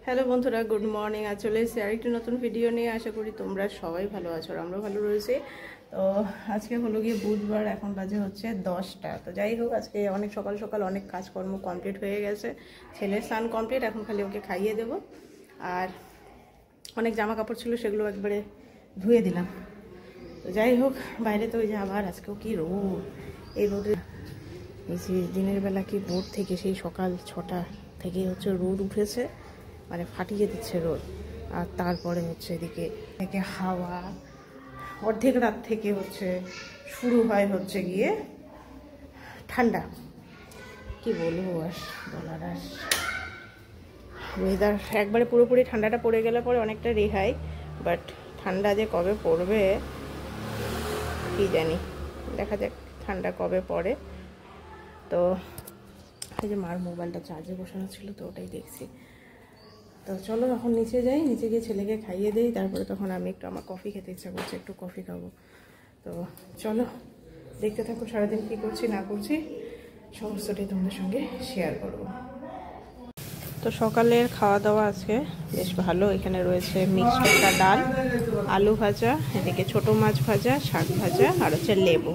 Hello বন্ধুরা, good morning. আর চলে এসেছি আরেকটি নতুন ভিডিও নিয়ে। আশা করি তোমরা সবাই ভালো আছো আর আমরাও ভালো রয়েছি। তো আজকে হলো গিয়ে বুধবার, এখন বাজে হচ্ছে 10টা। তো যাই হোক, আজকে অনেক সকাল সকাল অনেক কাজকর্ম কমপ্লিট হয়ে গেছে। ছেলের স্নান কমপ্লিট, এখন খালি ওকে খাইয়ে দেবো। আর অনেক জামা কাপড় ছিল, সেগুলো একবারে ধুয়ে দিলাম। তো যাই হোক, বাইরে তো ওই যে আবার আজকেও কি রোদ, এই রোদে এই যে দিনের বেলা কি ভোর থেকে সেই সকাল 6টা থেকে হচ্ছে রোদ উঠেছে, মানে ফাটিয়ে দিচ্ছে রোদ। আর তারপরে হচ্ছে এদিকে থেকে হাওয়া, অর্ধেক রাত থেকে হচ্ছে শুরু হয় হচ্ছে গিয়ে ঠান্ডা। কি বলবো, আর বলার আর ওয়েদার একবারে পুরোপুরি ঠান্ডাটা পড়ে গেলে পরে অনেকটা রেহাই, বাট ঠান্ডা যে কবে পড়বে কি জানি, দেখা যাক ঠান্ডা কবে পড়ে। তো এই যে মার মোবাইলটা চার্জে বসানো ছিল, তো ওটাই দেখছি। তো চলো এখন নিচে যাই, নিচে গিয়ে ছেলেকে খাইয়ে দিই, তারপরে তখন আমি একটু আমার কফি খেতে ইচ্ছা করছে, একটু কফি খাবো। তো চলো দেখতে থাকো সারাদিন কী করছি না করছি, সমস্তটাই তোমাদের সঙ্গে শেয়ার করবো। তো সকালের খাওয়া দাওয়া আজকে বেশ ভালো। এখানে রয়েছে মিক্সড একটা ডাল, আলু ভাজা, এদিকে ছোটো মাছ ভাজা, শাক ভাজা, আর হচ্ছে লেবু।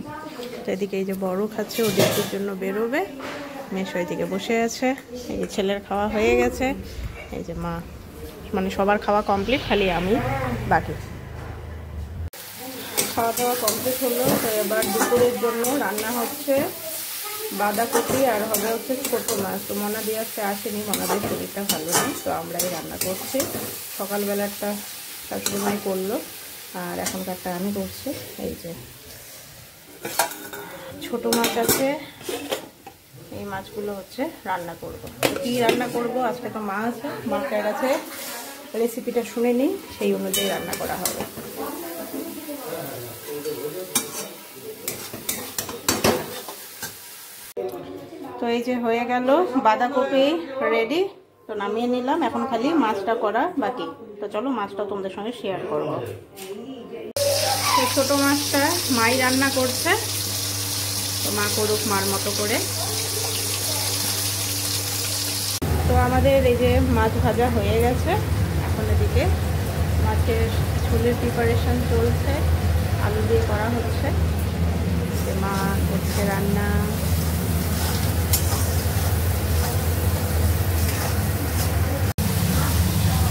তো এদিকে এই যে বড় খাচ্ছে, ও ডিউটির জন্য বেরোবে। মেশো এদিকে বসে আছে। এই যে ছেলের খাওয়া হয়ে গেছে, এই যে মা, মানে সবার খাওয়া কমপ্লিট, খালি আমি বাকি। খাওয়া দাওয়া কমপ্লিট হলো। তো এবার দুপুরের জন্য রান্না হচ্ছে বাঁধাকপি, আর হবে হচ্ছে ছোটো মাছ। তো মনাদি আজকে আসেনি, মনাদের শরীরটা ভালো নেই, তো আমরাই রান্না করছি। সকালবেলারটা শাশুড়িমাই করলো, আর এখনকারটা আমি করছি। এই যে ছোটো মাছ আছে, এই মাছগুলো হচ্ছে রান্না করব। কি রান্না করব আজকে, তো মা আছে, মার কাছে রেসিপিটা শুনে নিই, সেই অনুযায়ী রান্না করা হবে। তো এই যে হয়ে গেল বাঁধাকপি রেডি, তো নামিয়ে নিলাম, এখন খালি মাছটা করা বাকি। তো চলো মাছটা তোমাদের সঙ্গে শেয়ার করব। তো ছোটো মাছটা মাই রান্না করছে, তো মা করুক মার মতো করে। তো আমাদের এই যে মাছ ভাজা হয়ে গেছে, এখন এদিকে মাছের ঝোলের প্রিপারেশন চলছে, আলু দিয়ে করা হচ্ছে। মা করছে রান্না।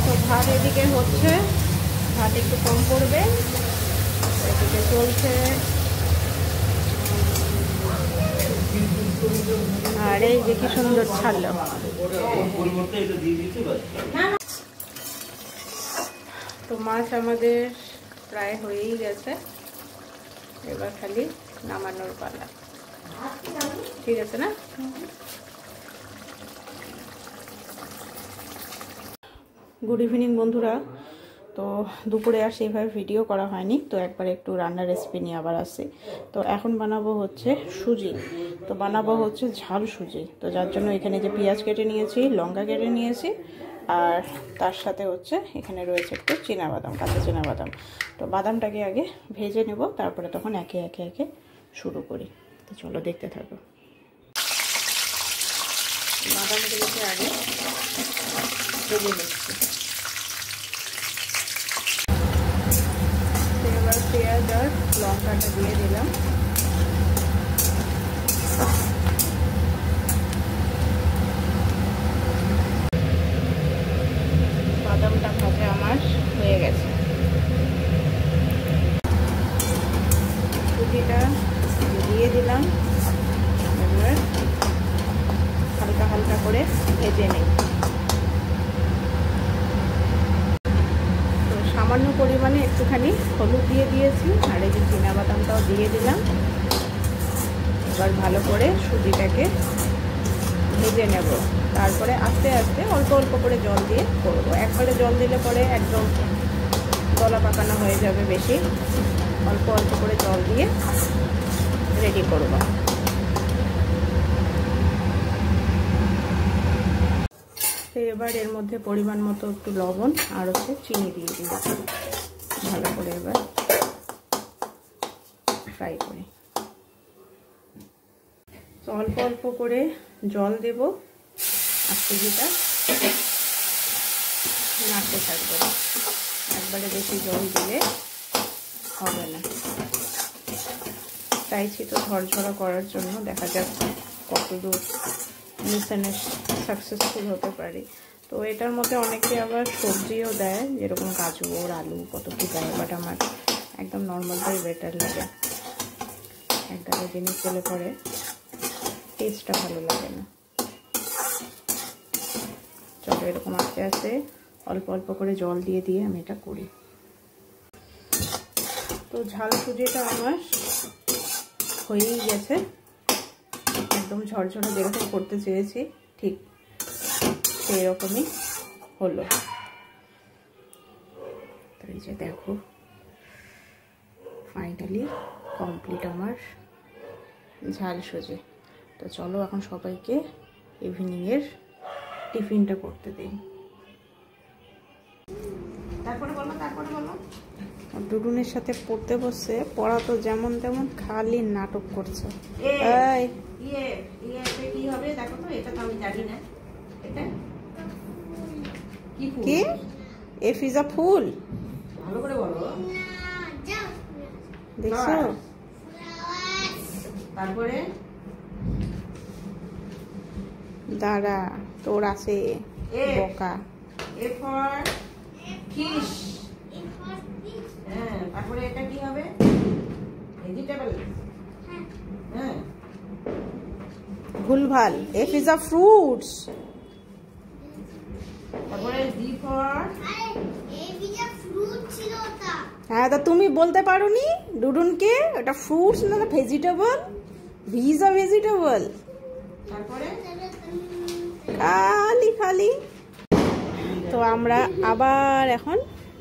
তো ভাত এদিকে হচ্ছে, ভাত একটু কম পড়বে, এদিকে চলছে। আর এই যে কি সুন্দর ছাড়লো। তো মাছ আমাদের প্রায় হয়েই গেছে, এবার খালি নামানোর পালা। ঠিক আছে না? গুড ইভিনিং বন্ধুরা। তো দুপুরে আর সেইভাবে ভিডিও করা হয়নি, তো একবার একটু রান্নার রেসিপি নিয়ে আবার আসছি। তো এখন বানাবো হচ্ছে সুজি, তো বানাবো হচ্ছে ঝাল সুজি। তো যার জন্য এখানে যে পেঁয়াজ কেটে নিয়েছি, লঙ্কা কেটে নিয়েছি, আর তার সাথে হচ্ছে এখানে রয়েছে একটু চীনাবাদাম, কাঁচা চীনাবাদাম। তো বাদামটাকে আগে ভেজে নেব, তারপরে তখন একে একে একে শুরু করি। তো চলো দেখতে থাকো। বাদামগুলোকে আগে ভেজে নিচ্ছি। এবার পেঁয়াজ আর লঙ্কাটা দিয়ে দিলাম। বাদামটা ভাজা আমার হয়ে গেছে। সুজিটা দিয়ে দিলাম, এবার হালকা হালকা করে ভেজে নিই। তো সামান্য পরিমাণে একটুখানি হলুদ দিয়ে দিয়েছি, আর এই যে চীনাবাদামটাও দিয়ে দিলাম। এবার ভালো করে সুজিটাকে ভেজে নেব, তারপরে আস্তে আস্তে অল্প অল্প করে জল দিয়ে করবো। একবারে জল দিলে পরে একদম গলা পাকানো হয়ে যাবে, বেশি অল্প অল্প করে জল দিয়ে রেডি করব। তো এবার এর মধ্যে পরিমাণ মতো একটু লবণ আর হচ্ছে চিনি দিয়ে দিব, ভালো করে এবার ফ্রাই করি। তো অল্প অল্প করে জল দেব, আর সুজিটা নাড়তে থাকবে, একবারে বেশি জল দিলে হবে না। চাইছি তো ঝরঝরা করার জন্য, দেখা যাক কতদূর মিশনে সাকসেসফুল হতে পারি। তো এটার মধ্যে অনেকে আবার সবজিও দেয়, যেরকম গাজর, আলু, কত কি দেয়, বাট আমার একদম নর্মালটাই বেটার লাগে। একগাদা জিনিস দিলে পরে টেস্টটা ভালো লাগে না। চলো এরকম আস্তে আস্তে অল্প অল্প করে জল দিয়ে দিয়ে আমি এটা করি। তো ঝাল সুজিটা আমার হয়েই গেছে, একদম ঝরঝরে যেরকম করতে চেয়েছি ঠিক সেই রকমই হলো। তো এই যে দেখো ফাইনালি কমপ্লিট আমার ঝাল সুজি। তো চলো এখন সবাইকে ইভিনিংয়ের টিফিনটা করতে দিই। তারপরে বলো। দুডুনের সাথে পড়তে বসে, পড়া তো যেমন তেমন, খালি নাটক করছে। কি হবে দেখো তো, এটা তো আমি জানি না। এটা কি? এফ ইজ আ ফুল। ভালো করে বলো। দেখছো? তারপরে দাঁড়া, তোর আছে বোকা। A for fish. হ্যাঁ, তারপরে এটা কি হবে? ভেজিটেবল। হ্যাঁ, ভুলভাল। F is a fruits. তারপরে ডি ফর, হ্যাঁ তা তুমি বলতে পারোনি ডুডুনকে ওটা ফ্রুটস না vegetable? V is a vegetable. তারপরে খালি খালি। তো আমরা আবার এখন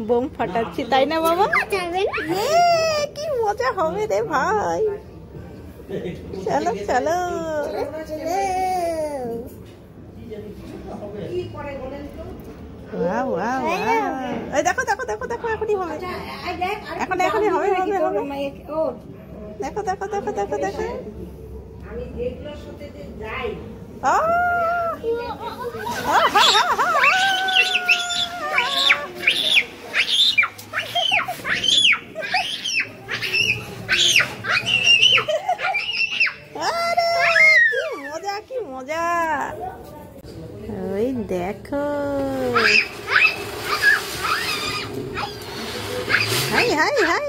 বোম ফাটাচ্ছি, তাই না বাবা? কি মজা হবে রে ভাই। চলো চলো। দেখো দেখো দেখো দেখো, এখনই হবে, এখনই হবে। দেখো দেখো দেখো দেখো দেখো। আমি এগুলোর সাথে যাই। কি মজা, ওই দেখো। High high high.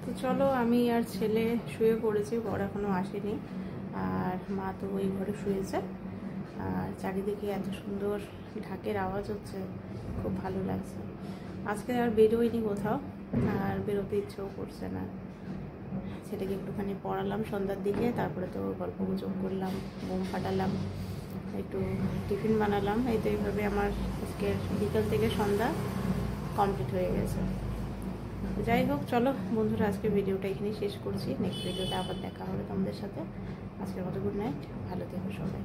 তো চলো আমি আর ছেলে শুয়ে পড়েছি, বড় এখনো আসেনি, আর মা তো ওই ঘরে শুয়েছে। আর চারিদিকে এত সুন্দর ঢাকের আওয়াজ হচ্ছে, খুব ভালো লাগছে। আজকে আর বেরোয়নি কোথাও, আর বেরোতে ইচ্ছেও করছে না। ছেলেকে একটুখানি পড়ালাম সন্ধ্যার দিকে, তারপরে তো গল্প গুজব করলাম, বোম ফাটালাম, একটু টিফিন বানালাম। এই তো এইভাবে আমার আজকের বিকেল থেকে সন্ধ্যা কমপ্লিট হয়ে গেছে। যাই হোক, চলো বন্ধুরা, আজকে ভিডিওটা এখানেই শেষ করছি। নেক্সট ভিডিওতে আবার দেখা হবে তোমাদের সাথে। আজকের মতো গুড নাইট, ভালো থেকো সবাই।